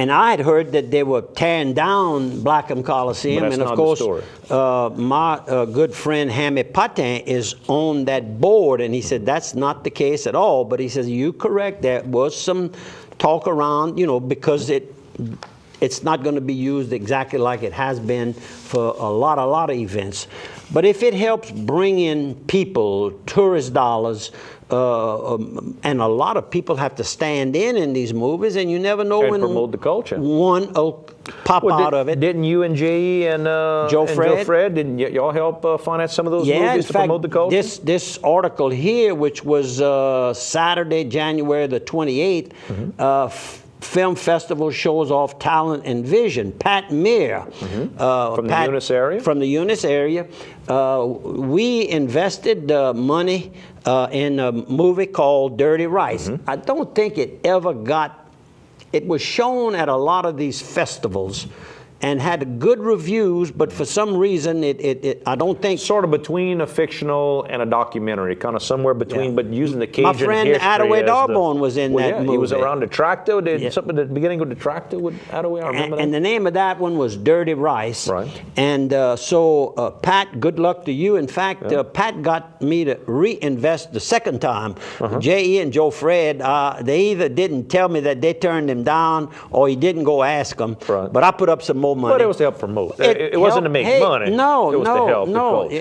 And I had heard that they were tearing down Blackham Coliseum, But that's and of not course, the my good friend Hammy Patin is on that board, and he said that's not the case at all. But he says you correct. There was some talk around, because it's not going to be used exactly like it has been for a lot of events. But if it helps bring in people, tourist dollars, and a lot of people have to stand in these movies, and you never know and when promote the culture. One will pop out of it. Didn't you and J.E. and Joe Fred, didn't y'all help finance some of those yeah, movies in to fact, promote the culture? This article here, which was Saturday, January the 28th, Film Festival shows off talent and vision. Pat Meir. From the Eunice area? From the Eunice area. We invested money in a movie called Dirty Rice. I don't think it ever it was shown at a lot of these festivals and had good reviews, but for some reason, I don't think... Sort of between a fictional and a documentary, kind of somewhere between, but using the Cajun history. My friend Attaway Darbone was in that movie. He was around the tractor. Did something at the beginning with the tractor with Attaway? I remember that. And the name of that one was Dirty Rice. Right. And so, Pat, good luck to you. In fact, Pat got me to reinvest the second time. J.E. and Joe Fred, they either didn't tell me that they turned him down or he didn't go ask them. Right. But I put up some more money. But it was to help promote. It wasn't to make money. No, it was to help the culture.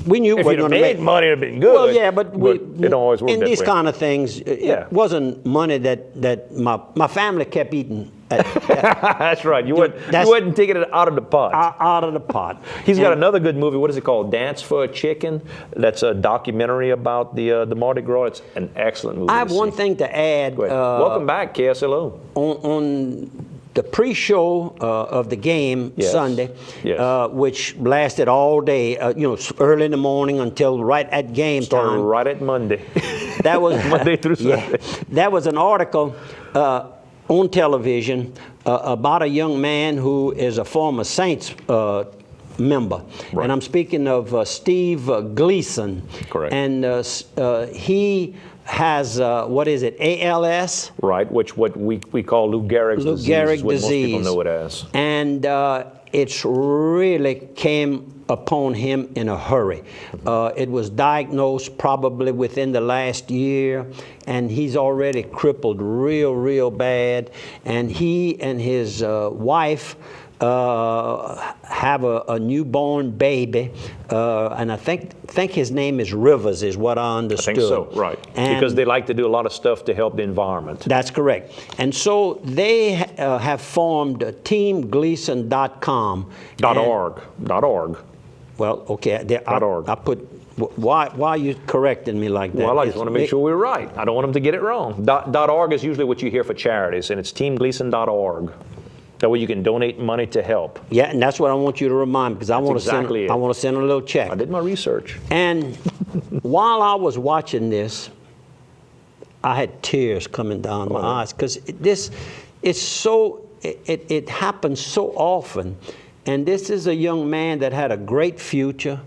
We knew if we you'd were have going to made make money, it'd have been good. Well, yeah, but it don't always work in that these way. kind of things, it wasn't money that my family kept eating. That's right. You wouldn't take it out of the pot. Out of the pot. He's got another good movie. What is it called? Dance for a Chicken. That's a documentary about the Mardi Gras. It's an excellent movie. I have one thing to add. Welcome back, KSLO. On the pre-show of the game Sunday, which lasted all day, early in the morning until right at game Started time. right at Monday. That was Monday through Sunday. That was an article on television about a young man who is a former Saints member, and I'm speaking of Steve Gleason. Correct. And he has ALS? Right, which what we call Lou Gehrig's disease. What most people know it as. And it's really came upon him in a hurry. It was diagnosed probably within the last year, and he's already crippled real bad. And he and his wife have a newborn baby, and I think his name is Rivers, is what I understood. I think so, right. And because they like to do a lot of stuff to help the environment. That's correct. And so they have formed teamgleason.com. .org. Well, okay. .org. I put, why are you correcting me like that? Well, I just want to make sure we're right. I don't want them to get it wrong. .org is usually what you hear for charities, and it's teamgleason.org. That way you can donate money to help. Yeah, and that's what I want you to remind me, because I want to send a little check. I did my research. And while I was watching this, I had tears coming down my eyes, because it happens so often. And this is a young man that had a great future,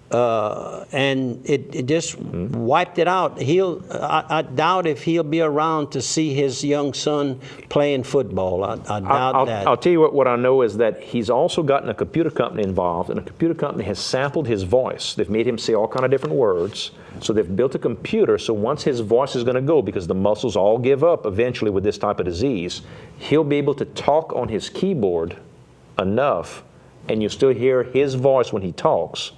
and it just wiped it out. I doubt if he'll be around to see his young son playing football. I doubt that. I'll tell you what I know is that he's also gotten a computer company involved, and a computer company has sampled his voice. They've made him say all kind of different words. So they've built a computer, so once his voice is going to go, because the muscles all give up eventually with this type of disease, he'll be able to talk on his keyboard enough, and you still hear his voice when he talks.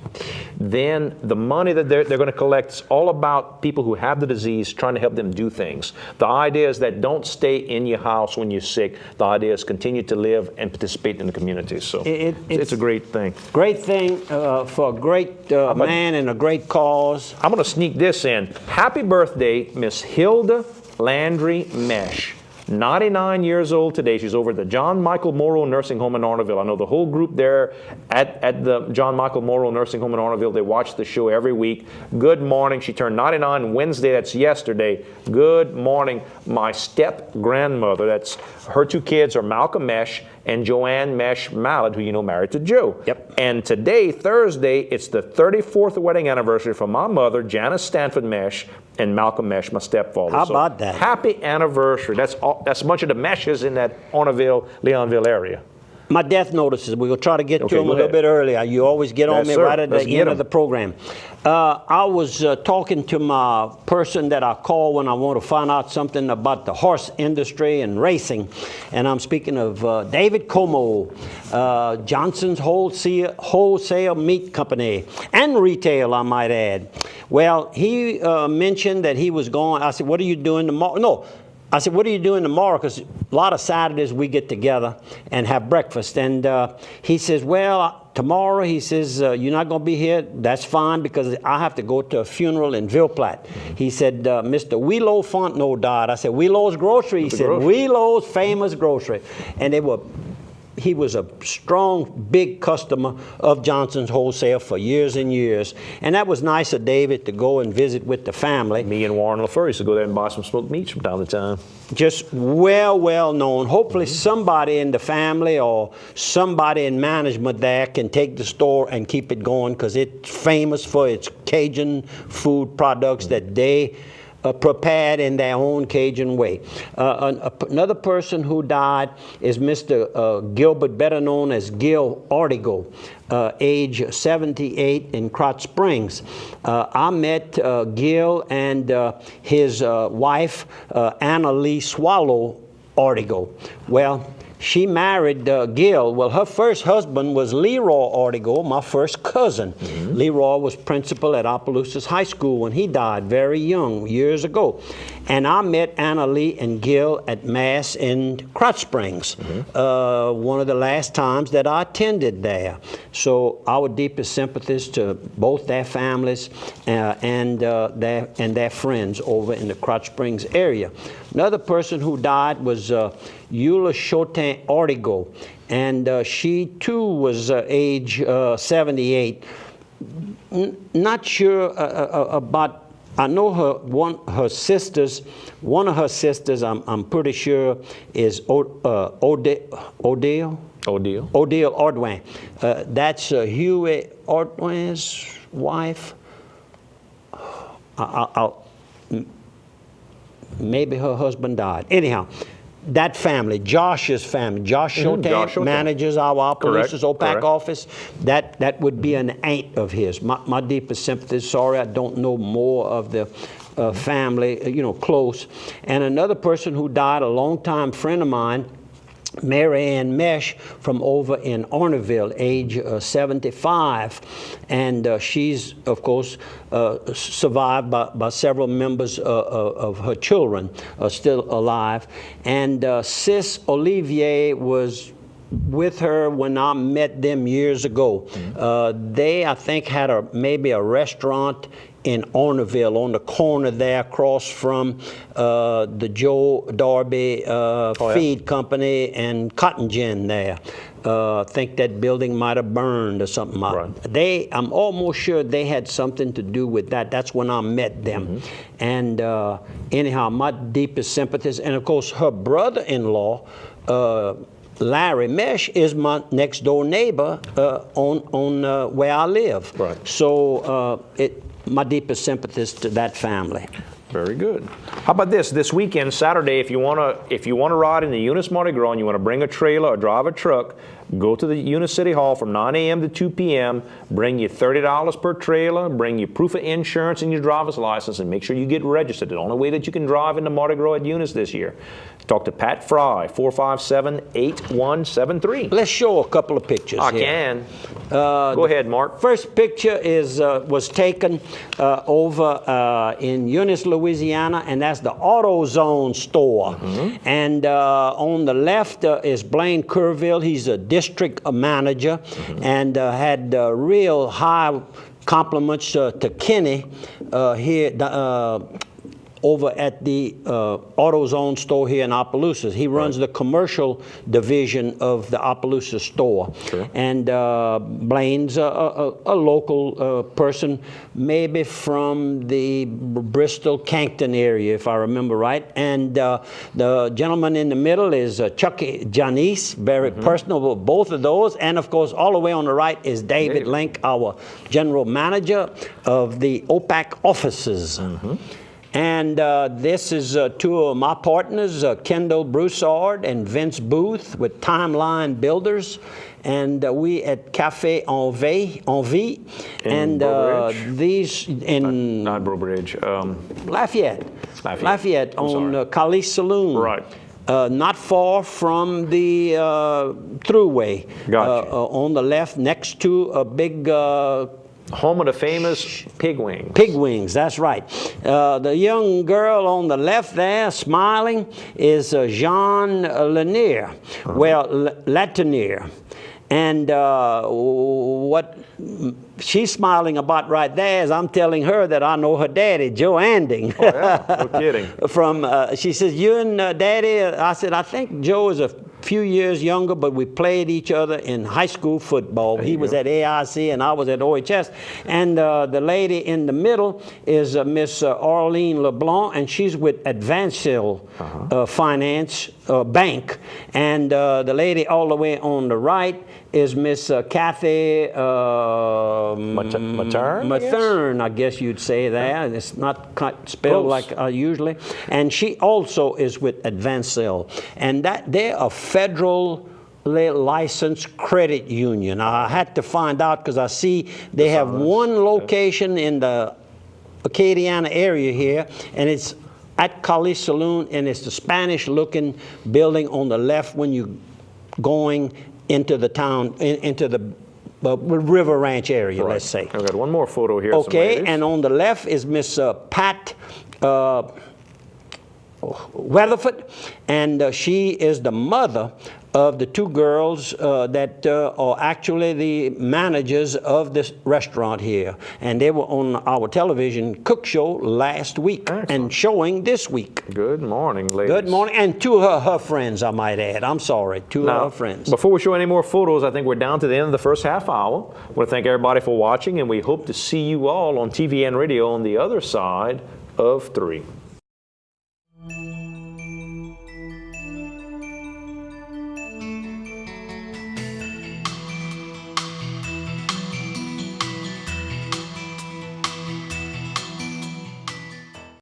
Then the money that they're going to collect is all about people who have the disease, trying to help them do things. The idea is that don't stay in your house when you're sick. The idea is continue to live and participate in the community. So it's a great thing. Great thing for a great man and a great cause. I'm going to sneak this in. Happy birthday, Miss Hilda Landry Mesh. 99 years old today. She's over at the John Michael Morrow Nursing Home in Arnaville. I know the whole group there at the John Michael Morrow Nursing Home in Arnaville. They watch the show every week. Good morning. She turned 99 Wednesday. That's yesterday. Good morning. My step-grandmother, that's her two kids are Malcolm Mesh and Joanne Mesh Mallard, who you know married to Joe. Yep. And today, Thursday, it's the 34th wedding anniversary for my mother, Janice Stanford Mesh, and Malcolm Mesh, my stepfather. How about that? Happy anniversary. That's a bunch of the Meshes in that Orneville, Leonville area. My death notices, we'll try to get to them a go little ahead. bit earlier. You always get on Yes, me sir. right at Let's the get end 'em. of the program. I was talking to my person that I call when I want to find out something about the horse industry and racing. And I'm speaking of David Como, Johnson's Wholesale Meat Company, and retail, I might add. Well, he mentioned that he was going. I said, what are you doing tomorrow? No. I said, what are you doing tomorrow? Because a lot of Saturdays we get together and have breakfast. And he says, well, tomorrow, he says, you're not going to be here. That's fine, because I have to go to a funeral in Ville Platte. He said, Mr. Wheelo Fontenot died. I said, Wheelo's Grocery? He said, Wheelo's famous grocery. And he was a strong, big customer of Johnson's Wholesale for years and years. And that was nice of David to go and visit with the family. Me and Warren LaFleur used to go there and buy some smoked meats from time to time. Just well known. Hopefully somebody in the family or somebody in management there can take the store and keep it going, because it's famous for its Cajun food products that they prepared in their own Cajun way. Another person who died is Mr. Gilbert, better known as Gil Ortigo, age 78 in Krotz Springs. I met Gil and his wife, Anna Lee Swallow Ortigo. Well, she married Gil. Well, her first husband was Leroy Ortigo, my first cousin. Leroy was principal at Opelousas High School when he died very young, years ago. And I met Anna Lee and Gil at Mass in Krotz Springs, one of the last times that I attended there. So our deepest sympathies to both their families and their friends over in the Krotz Springs area. Another person who died was Eula Chotin Ortigo, and she too was age 78. Not sure about. I know one of her sisters, I'm pretty sure, is Odile Ordwin. That's Huey Ordwin's wife. Maybe her husband died. Anyhow, that family, Josh's family, Josh Chotin manages our Opelousas OPAC office. That would be an aunt of his. My deepest sympathies. Sorry, I don't know more of the family, close. And another person who died, a longtime friend of mine, Mary Ann Mesh from over in Orneville, age 75. And she's, of course, survived by several members of her children, still alive. And Sis Olivier was with her when I met them years ago. They, I think, had maybe a restaurant in Orneville, on the corner there, across from the Joe Darby Feed Company and Cotton Gin there. I think that building might have burned or something. Right. I'm almost sure they had something to do with that. That's when I met them. And anyhow, my deepest sympathies. And of course, her brother-in-law, Larry Mesh, is my next door neighbor on where I live. Right. So my deepest sympathies to that family. Very good. How about this? This weekend, Saturday, if you want to ride in the Eunice Mardi Gras and you want to bring a trailer or drive a truck, go to the Eunice City Hall from 9 a.m. to 2 p.m. Bring you $30 per trailer. Bring you proof of insurance and your driver's license, and make sure you get registered. The only way that you can drive in the Mardi Gras at Eunice this year. Talk to Pat Fry, 457-8173. Let's show a couple of pictures. I here. can. Go ahead, Mark. First picture was taken over in Eunice, Louisiana, and that's the AutoZone store. And on the left is Blaine Kerrville. He's a district manager, and had real high compliments to Kenny here. over at the AutoZone store here in Opelousas. He runs the commercial division of the Opelousas store. Sure. And Blaine's a local person, maybe from the Bristol, Cankton area, if I remember right. And the gentleman in the middle is Chucky Janice, very personable, both of those. And of course, all the way on the right is David Link, our general manager of the OPAC offices. And this is two of my partners, Kendall Broussard and Vince Booth with Timeline Builders. And we at Café Envie. And these in... Not Brobridge. Lafayette on Kali Saloon. Right. Not far from the thruway. Gotcha. On the left, next to a big... home of the famous Pig Wings. Pig Wings, that's right. The young girl on the left there, smiling, is Jean Lanier. Well, Latinier. And what she's smiling about right there is I'm telling her that I know her daddy, Joe Anding. Oh, yeah, no kidding. She says, you and Daddy? I said, I think Joe is a few years younger, but we played each other in high school football. He was at AIC and I was at OHS. And the lady in the middle is Miss Arlene LeBlanc, and she's with Advancil Finance Bank. And the lady all the way on the right is Miss Kathy Mathern, I guess you'd say that. It's not spelled like usually. And she also is with Advancil. And that they're a federal licensed credit union. I had to find out because I see they have one location in the Acadiana area here, and it's at Kali Saloon, and it's the Spanish-looking building on the left when you're going into the town, into the River Ranch area, let's say. I've got one more photo here. Okay, and on the left is Miss Pat Weatherford, and she is the mother of the two girls that are actually the managers of this restaurant here. And they were on our television cook show last week. Excellent. And showing this week. Good morning, ladies. Good morning. And two of her friends, I might add. I'm sorry, two of her friends. Before we show any more photos, I think we're down to the end of the first half hour. I want to thank everybody for watching, and we hope to see you all on TV and radio on the other side of 3.